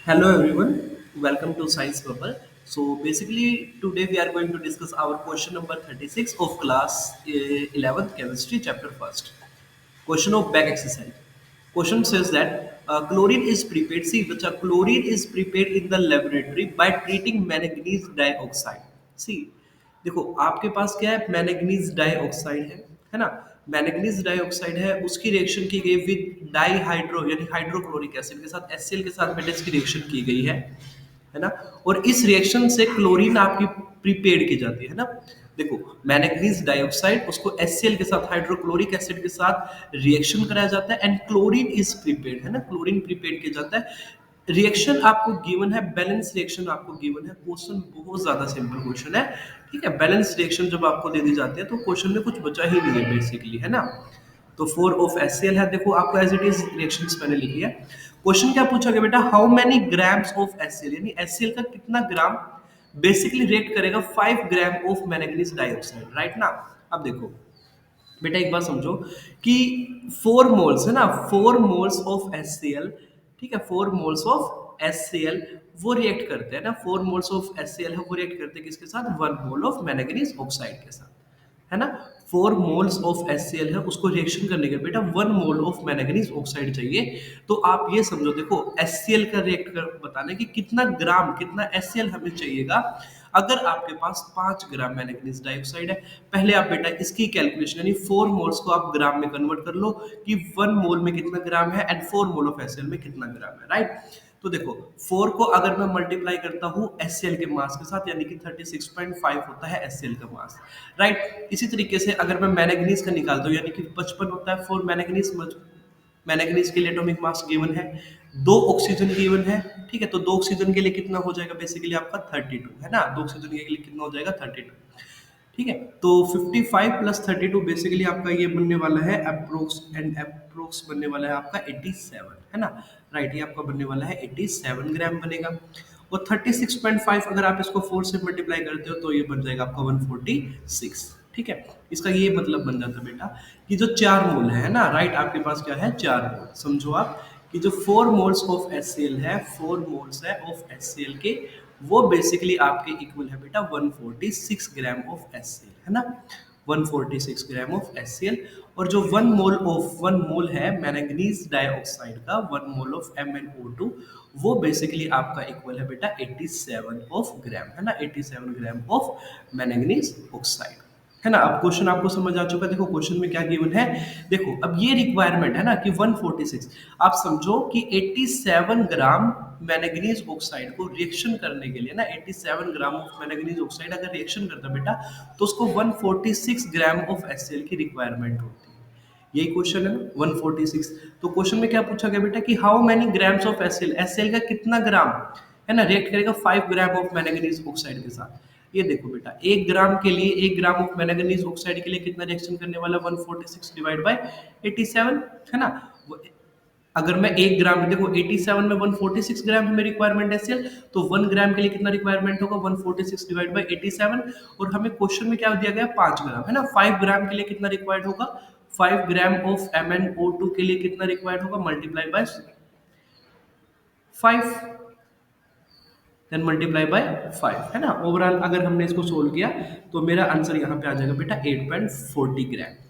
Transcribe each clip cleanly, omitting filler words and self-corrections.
Hello everyone, welcome to Science Bubble. So basically today we are going to discuss our question number 36 of class 11th chemistry chapter 1st. Question of back exercise. Question says that chlorine is prepared. See, which chlorine is prepared in the laboratory by treating manganese dioxide. See, देखो आपके पास क्या है manganese dioxide है ना manganese dioxide है उसकी reaction की गई विद डाई हाइड्रो यानी हाइड्रोक्लोरिक एसिड के साथ HCl के साथ बेटा इसकी रिएक्शन की गई है ना और इस रिएक्शन से क्लोरीन आपकी प्रिपेयर्ड की जाती है ना देखो मैंगनीज डाइऑक्साइड उसको HCl के साथ हाइड्रोक्लोरिक एसिड के साथ रिएक्शन कराया जाता है एंड क्लोरीन इज प्रिपेयर्ड है ना क्लोरीन प्रिपेयर्ड किया जाता है रिएक्शन आपको गिवन है बैलेंस रिएक्शन आपको गिवन है क्वेश्चन बहुत ज्यादा सिंपल क्वेश्चन है ठीक है बैलेंस रिएक्शन जब आपको दे दी जाती है तो क्वेश्चन में कुछ बचा ही नहीं है बेसिकली है ना तो 4 ऑफ HCl है देखो आपको एज इट इज रिएक्शंस मैंने लिखी है क्वेश्चन क्या पूछा गया बेटा how many grams of HCl यानी HCl का कितना ग्राम बेसिकली रेट करेगा 5 gram of manganese dioxide right ना अब देखो बेटा एक बात समझो कि 4 मोल्स है ना 4 मोल्स ऑफ HCl ठीक है 4 मोल्स ऑफ HCl वो रिएक्ट करते हैं ना 4 मोल्स ऑफ HCl है वो रिएक्ट करते हैं किसके साथ 1 मोल ऑफ मैंगनीज ऑक्साइड के साथ है ना 4 मोल्स ऑफ HCl है उसको रिएक्शन करने के लिए बेटा 1 मोल ऑफ मैंगनीज ऑक्साइड चाहिए तो आप ये समझो देखो HCl का रिएक्ट कर बताना कि कितना ग्राम कितना HCl हमें चाहिएगा अगर आपके पास 5 ग्राम मैंगनीज डाइऑक्साइड है पहले आप बेटा इसकी कैलकुलेशन यानी 4 मोल्स को आप ग्राम में कन्वर्ट कर लो कि 1 मोल में कितना ग्राम है एंड 4 मोल ऑफ HCl में कितना ग्राम है राइट तो देखो 4 को अगर मैं मल्टीप्लाई करता हूँ HCl के मास के साथ यानी कि 36.5 होता है HCl का मास राइट इसी तरीके से अगर मैं मैंगनीज का निकालता हूँ यानी कि 55 होता है 4 मैंगनीज मैंगनीज के लिए एटॉमिक मास गिवन है 2 ऑक्सीजन गिवन है ठीक है तो 2 ऑक्सीजन के लिए कितना हो जाएगा बेसिकली आपका 32 है ना 2 ऑक्सीजन के लिए कितना हो जाएगा 32 ठीक है तो 55 प्लस 32 बेसिकली आपका ये बनने वाला है अप्रोक्स एंड अप्रोक्स बनने वाला है आपका 87 है ना राइट ये आपका बनने वाला है 87 ग्राम बनेगा और 36.5 अगर आप इसको 4 से मल्टीप्लाई करते हो तो ये बन जाएगा आपका 146 ठीक है इसका ये मतलब बन जाता है बेटा कि जो 4 मोल है ना राइट आपके पास क्या है 4 मोल समझो आप कि जो 4 मोल्स ऑफ HCl है 4 मोल्स है ऑफ HCl के वो बेसिकली आपके इक्वल है बेटा 146 ग्राम ऑफ HCl है ना 146 ग्राम ऑफ HCl और जो 1 मोल है मैंगनीज डाइऑक्साइड का 1 मोल ऑफ MnO2 वो बेसिकली आपका इक्वल है बेटा 87 ऑफ ग्राम है ना 87 ग्राम ऑफ मैंगनीज ऑक्साइड है ना अब क्वेश्चन आपको समझ आ चुका है देखो क्वेश्चन में क्या गिवन है देखो अब ये रिक्वायरमेंट है ना कि 146 आप समझो कि 87 ग्राम मैंगनीज ऑक्साइड को रिएक्शन करने के लिए ना 87 ग्राम ऑफ मैंगनीज ऑक्साइड अगर रिएक्शन करता बेटा तो उसको 146 ग्राम ऑफ HCl की रिक्वायरमेंट होती है यही क्वेश्चन है ना 146 तो क्वेश्चन में क्या पूछा गया बेटा कि how many grams of HCl का कितना ग्राम है ना रिएक्ट करेगा 5 ग्राम ऑफ मैंगनीज ऑक्साइड के साथ ये देखो बेटा 1 ग्राम के लिए 1 ग्राम ऑफ मैंगनीज ऑक्साइड के लिए कितना रिएक्शन करने वाला 146 डिवाइड बाय 87 है ना अगर मैं 1 ग्राम देखो 87 में 146 ग्राम हमें रिक्वायरमेंट है सेल तो 1 ग्राम के लिए कितना रिक्वायरमेंट होगा 146 डिवाइड बाय 87 और हमें क्वेश्चन में क्या दिया गया 5 ग्राम है ना 5 ग्राम के लिए कितना रिक्वायर्ड होगा 5 ग्राम ऑफ MnO2 के लिए कितना रिक्वायर्ड होगा multiply by 5 then multiply by 5 है ना ओवरऑल अगर हमने इसको सोल्व किया तो मेरा आंसर यहाँ पे आ जाएगा बेटा 8.40 ग्राम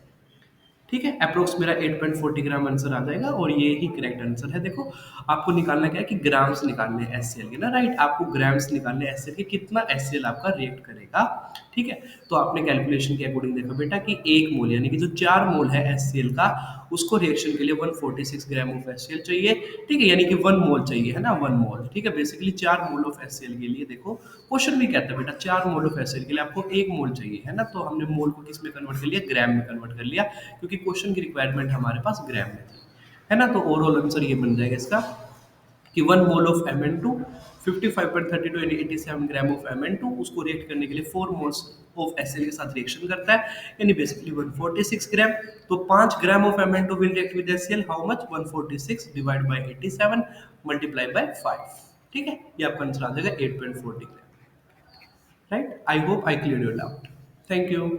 ठीक है अप्रोक्स मेरा 8.40 ग्राम आंसर आ जाएगा और ये ही करेक्ट आंसर है देखो आपको निकालना क्या है कि ग्राम्स निकालने हैं HCl के ना राइट आपको ग्राम्स निकालने हैं HCl के कितना HCl आपका रिएक्ट करेगा ठीक है तो आपने कैलकुलेशन के अकॉर्डिंग देखा बेटा कि 1 मोल यानी कि जो 4 मोल है HCl का उसको रिएक्शन के लिए 146 ग्राम ऑफ HCl चाहिए ठीक है यानी कि 1 मोल चाहिए है ना 1 मोल ठीक है बेसिकली 4 मोल ऑफ HCl के लिए देखो क्वेश्चन भी कहता है बेटा 4 मोल ऑफ HCl के लिए आपको 1 मोल चाहिए है ना तो हमने मोल को किस में कन्वर्ट कर लिया ग्राम में कन्वर्ट कर लिया क्योंकि क्वेश्चन की रिक्वायरमेंट हमारे पास ग्राम में थी है ना तो ओवरऑल आंसर ये बन जाएगा इसका कि 1 मोल ऑफ Mn2 55.32 यानी 87 ग्राम ऑफ Mn2 उसको रिएक्ट करने के लिए 4 मोल्स ऑफ HCl के साथ रिएक्शन करता है यानी बेसिकली 146 ग्राम तो 5 gram of Mn2 will react with HCl how much 146 divide by 87 multiply by 5 ठीक है ये आपका आंसर आ जाएगा 8.40 gram right I hope I clear your doubt thank you